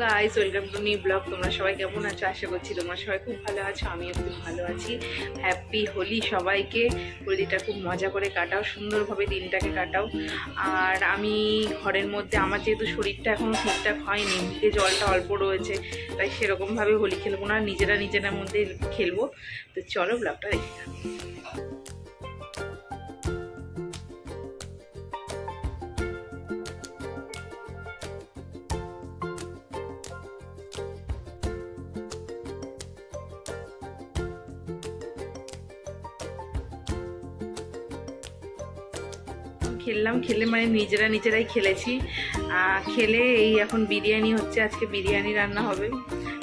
Guys, welcome to new blog. তোমরা সবাই কেমন আছো? আশা করছি তোমরা সবাই খুব ভালো আছো, আমিও খুব ভালো আছি। হ্যাপি হোলি সবাইকে। হোলিটা খুব মজা করে কাটাও, সুন্দরভাবে দিনটাকে কাটাও। আর আমি ঘরের মধ্যে, আমার যেহেতু শরীরটা এখনও ঠিকঠাক হয়নি, মুখে জলটা অল্প রয়েছে, তাই সেরকমভাবে হোলি খেলবো না, নিজেরা মধ্যে খেলবো। তো চলো ব্লগটা দেখে যাও। খেলে মানে নিজেরাই খেলেছি। খেলে এই এখন বিরিয়ানি হচ্ছে, আজকে বিরিয়ানি রান্না হবে।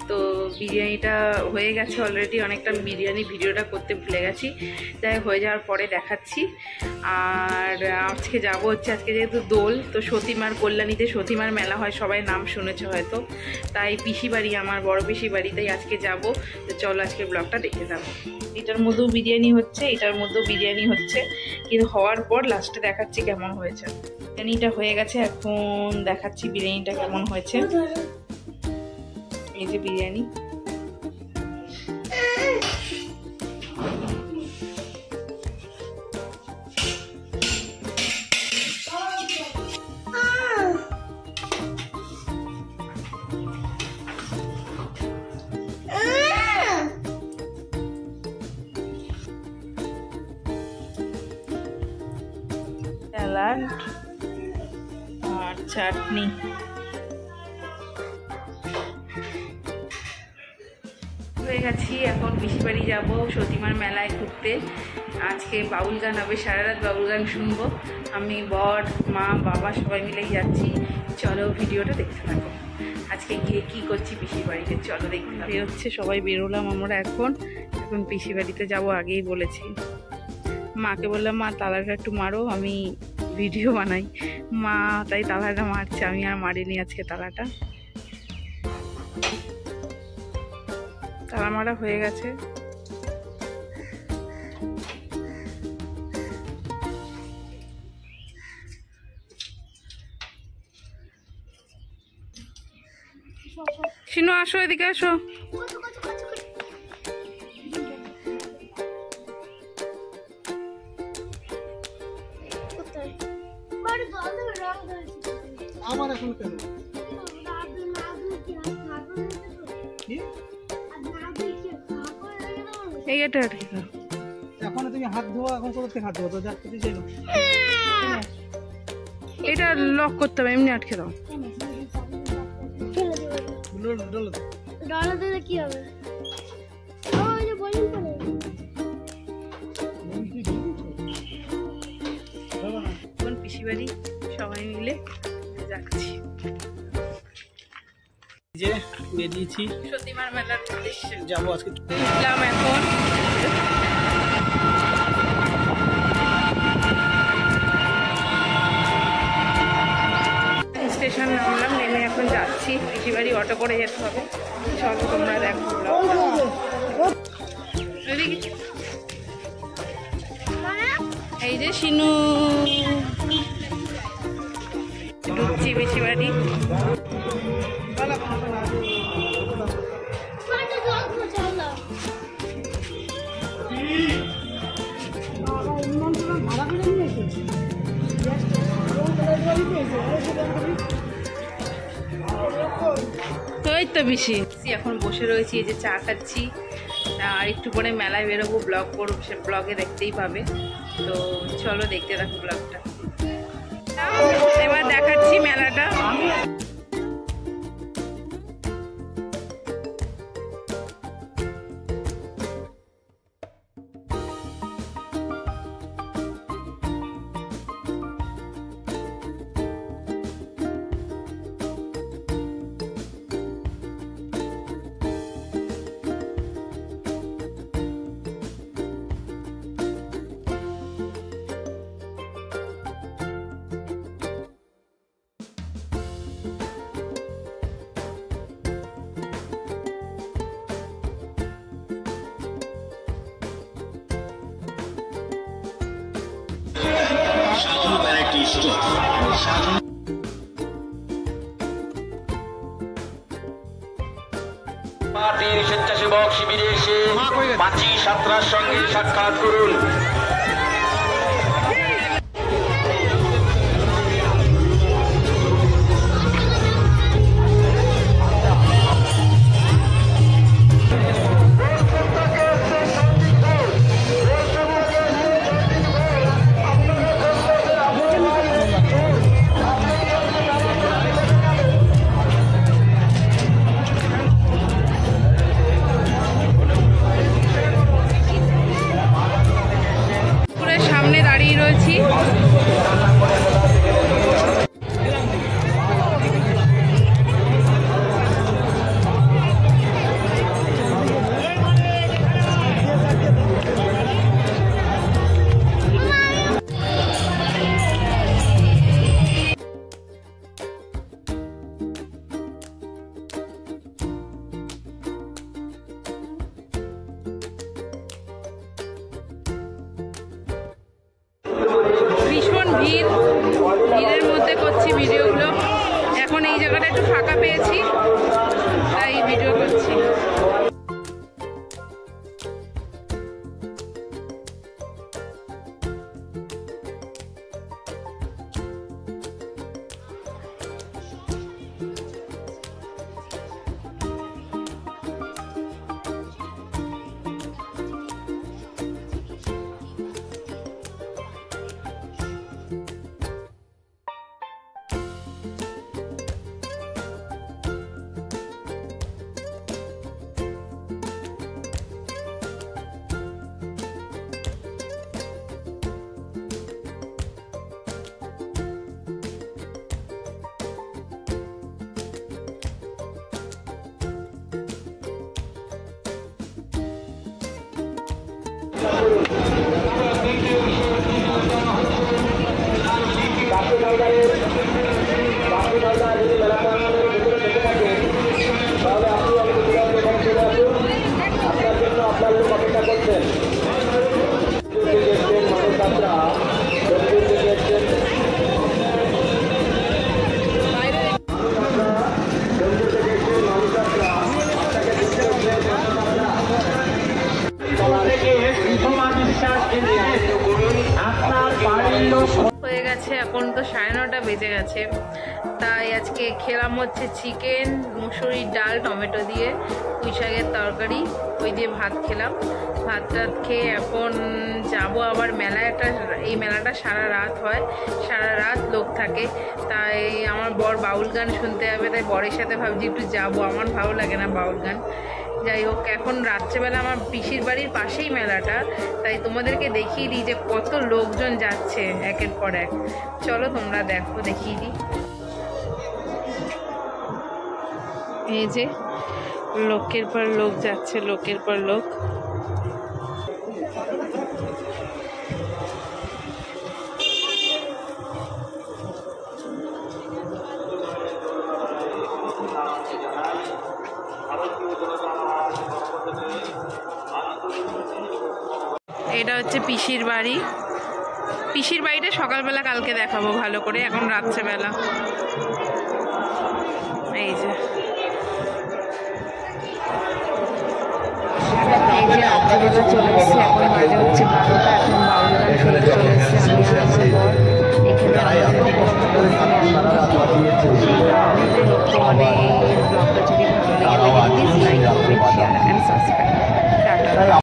তো বিরিয়ানিটা হয়ে গেছে অলরেডি, অনেকটা বিরিয়ানি ভিডিওটা করতে ভুলে গেছি, তাই হয়ে যাওয়ার পরে দেখাচ্ছি। আর আজকে যাবো হচ্ছে, আজকে যেহেতু দোল, তো সতীমার কল্যাণীতে সতীমার মেলা হয়, সবাই নাম শুনেছে হয়তো, তাই পিসি বাড়ি, আমার বড় পিসি বাড়ি, তাই আজকে যাবো। তো চলো আজকে ব্লগটা দেখে যাবো। এটার মধ্যেও বিরিয়ানি হচ্ছে, এটার মধ্যেও বিরিয়ানি হচ্ছে, কিন্তু হওয়ার পর লাস্টে দেখাচ্ছি কেমন হয়েছে। বিরিয়ানিটা হয়ে গেছে, এখন দেখাচ্ছি বিরিয়ানিটা কেমন হয়েছে। এই যে বিরিয়ানি, স্যালাড আর চাটনি। হয়ে গেছি, এখন পিসি বাড়ি যাবো সতীমার মেলায় ঘুরতে। আজকে বাউল গান হবে, সারা রাত বাউল গান শুনবো। আমি, বর, মা, বাবা সবাই মিলেই যাচ্ছি। চলো ভিডিওটা দেখতে থাকো। আজকে গিয়ে কি করছি পিসি বাড়িতে, চলো দেখতে বেরোচ্ছে, সবাই বেরোলাম আমরা। এখন পিসি বাড়িতে যাবো, আগেই বলেছি। মাকে বললাম, মা তালাটা একটু মারো, আমি ভিডিও বানাই। মা তাই তালাটা মারছে, আমি আর মারিনি আজকে তালাটা। তালা মারা হয়ে গেছে। শিনু আসো, এদিকে আসো। আমার এখন কেন এখন তুমি হাত ধোয়া, এখন করতে হাত ধোয়া তো যাচ্ছে। এটা লক করতে হবে, এমনি আটকে দাও। কি হবে? পিসি বাড়ি সবাই মিলে যাচ্ছি, যে বেরিয়েছি সতীমার মেলার উদ্দেশ্যে যাবো আজকে। উঠলাম এখন, স্টেশন নামলাম, নেমে এখন যাচ্ছি পিসি বাড়ি। অটো করে যেতে হবে। চলো তোমরা দেখো। এই যে শিনু, ঢুকছি পিসি বাড়ি। ওই তো পিসি, এখন বসে রয়েছি, এই যে চা খাচ্ছি। আর একটু পরে মেলায় বেরোবো, ব্লগ করবো, সে ব্লগে দেখতেই পাবে। তো চলো দেখতে থাকো ব্লগটা। এবার দেখাচ্ছি মেলাটা। পাঁচি সাতটার সঙ্গে সাক্ষাৎ করুন। সামনে দাঁড়িয়ে রয়েছি। ভীষণ ভিড়ের মধ্যে করছি ভিডিওগুলো। এখন এই জায়গাটা একটু ফাঁকা পেয়েছি তাই ভিডিও করছি। হয়ে গেছে, এখন তো 9:30 বেজে গেছে। তাই আজকে খেলাম হচ্ছে চিকেন, মুসুরির ডাল, টমেটো দিয়ে, পুঁই শাকের তরকারি, ওই দিয়ে ভাত খেলাম। ভাত টাত খেয়ে এখন যাবো আবার মেলায়। এই মেলাটা সারা রাত হয়, সারা রাত লোক থাকে। তাই আমার বর বাউল গান শুনতে যাবে, তাই বরের সাথে ভাবছি একটু যাবো। আমার ভালো লাগে না বাউল গান। যাই হোক, এখন রাত্রেবেলা আমার পিসির বাড়ির পাশেই মেলাটা, তাই তোমাদেরকে দেখিয়ে দিই যে কত লোকজন যাচ্ছে একের পর এক। চলো তোমরা দেখো, দেখিয়ে দিই। এই যে লোকের পর লোক যাচ্ছে, লোকের পর লোক। এটা হচ্ছে পিসির বাড়ি। পিসির বাড়িটা সকালবেলা কালকে দেখাবো ভালো করে, এখন রাত্রেবেলা। এই যে রাত্রেবেলা চলে এসছে, এখন বাজে হচ্ছে 12টা। এখন বাউল গান শুনতে চলে এসছে আমি আর আমার বর। এখানে মানে এই ব্লগটা যদি ভালো লেগে থাকে please like, comment, share and subscribe. Tata.